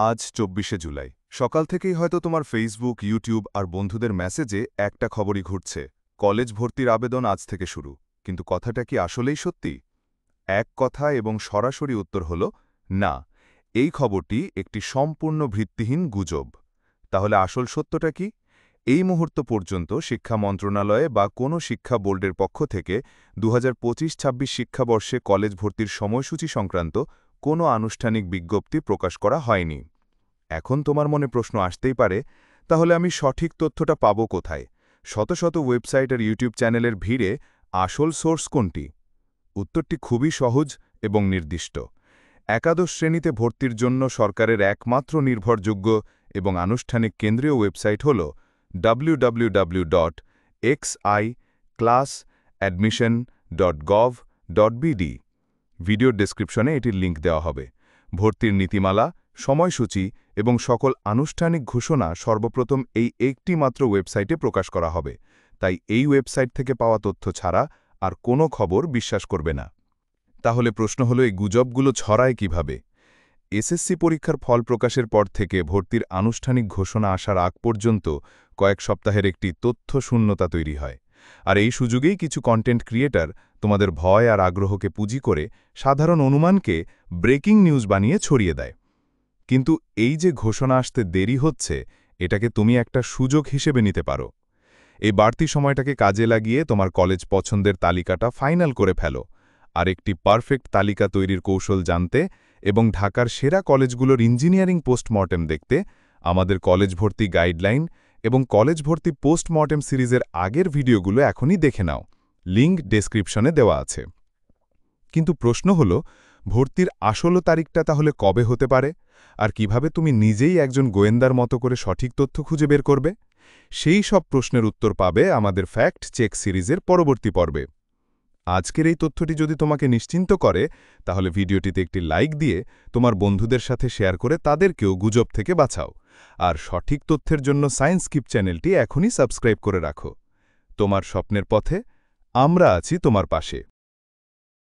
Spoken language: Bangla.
আজ ২৪শে জুলাই সকাল থেকেই হয়তো তোমার ফেসবুক, ইউটিউব আর বন্ধুদের মেসেজে একটা খবরই ঘুরছে। কলেজ ভর্তির আবেদন আজ থেকে শুরু। কিন্তু কথাটা কি আসলেই সত্যি? এক কথা এবং সরাসরি উত্তর হল না। এই খবরটি একটি সম্পূর্ণ ভিত্তিহীন গুজব। তাহলে আসল সত্যটা কি? এই মুহূর্ত পর্যন্ত শিক্ষা মন্ত্রণালয়ে বা কোনো শিক্ষা বোর্ডের পক্ষ থেকে ২০২৫-২৬ শিক্ষাবর্ষে কলেজ ভর্তির সময়সূচি সংক্রান্ত কোনো আনুষ্ঠানিক বিজ্ঞপ্তি প্রকাশ করা হয়নি। এখন তোমার মনে প্রশ্ন আসতেই পারে, তাহলে আমি সঠিক তথ্যটা পাবো কোথায়? শত শত ওয়েবসাইট আর ইউটিউব চ্যানেলের ভিড়ে আসল সোর্স কোনটি? উত্তরটি খুবই সহজ এবং নির্দিষ্ট। একাদশ শ্রেণীতে ভর্তির জন্য সরকারের একমাত্র নির্ভরযোগ্য এবং আনুষ্ঠানিক কেন্দ্রীয় ওয়েবসাইট হল www.xiclassadmission.gov.bd। ভিডিওর ডেসক্রিপশনে এটির লিঙ্ক দেওয়া হবে। ভর্তির নীতিমালা, সময়সূচি এবং সকল আনুষ্ঠানিক ঘোষণা সর্বপ্রথম এই একটি মাত্র ওয়েবসাইটে প্রকাশ করা হবে। তাই এই ওয়েবসাইট থেকে পাওয়া তথ্য ছাড়া আর কোনো খবর বিশ্বাস করবে না। তাহলে প্রশ্ন হলো, এই গুজবগুলো ছড়ায় কিভাবে? এসএসসি পরীক্ষার ফল প্রকাশের পর থেকে ভর্তির আনুষ্ঠানিক ঘোষণা আসার আগ পর্যন্ত কয়েক সপ্তাহের একটি তথ্য শূন্যতা তৈরি হয়। আর এই সুযোগেই কিছু কন্টেন্ট ক্রিয়েটর তোমাদের ভয় আর আগ্রহকে পুঁজি করে সাধারণ অনুমানকে ব্রেকিং নিউজ বানিয়ে ছড়িয়ে দেয়। কিন্তু এই যে ঘোষণা আসতে দেরি হচ্ছে, এটাকে তুমি একটা সুযোগ হিসেবে নিতে পারো। এই বাড়তি সময়টাকে কাজে লাগিয়ে তোমার কলেজ পছন্দের তালিকাটা ফাইনাল করে ফেলো। আর একটি পারফেক্ট তালিকা তৈরির কৌশল জানতে এবং ঢাকার সেরা কলেজগুলোর ইঞ্জিনিয়ারিং পোস্টমর্টেম দেখতে আমাদের কলেজ ভর্তি গাইডলাইন এবং কলেজ ভর্তি পোস্টমর্টেম সিরিজের আগের ভিডিওগুলো এখনই দেখে নাও। লিঙ্ক ডেসক্রিপশনে দেওয়া আছে। কিন্তু প্রশ্ন হল, ভর্তির আসল তারিখটা তাহলে কবে হতে পারে? আর কিভাবে তুমি নিজেই একজন গোয়েন্দার মতো করে সঠিক তথ্য খুঁজে বের করবে? সেই সব প্রশ্নের উত্তর পাবে আমাদের ফ্যাক্ট চেক সিরিজের পরবর্তী পর্বে। আজকের এই তথ্যটি যদি তোমাকে নিশ্চিন্ত করে, তাহলে ভিডিওটিতে একটি লাইক দিয়ে তোমার বন্ধুদের সাথে শেয়ার করে তাদেরকেও গুজব থেকে বাঁচাও। আর সঠিক তথ্যের জন্য সায়েন্স কিপ চ্যানেলটি এখনই সাবস্ক্রাইব করে রাখো। তোমার স্বপ্নের পথে আমরা আছি তোমার পাশে।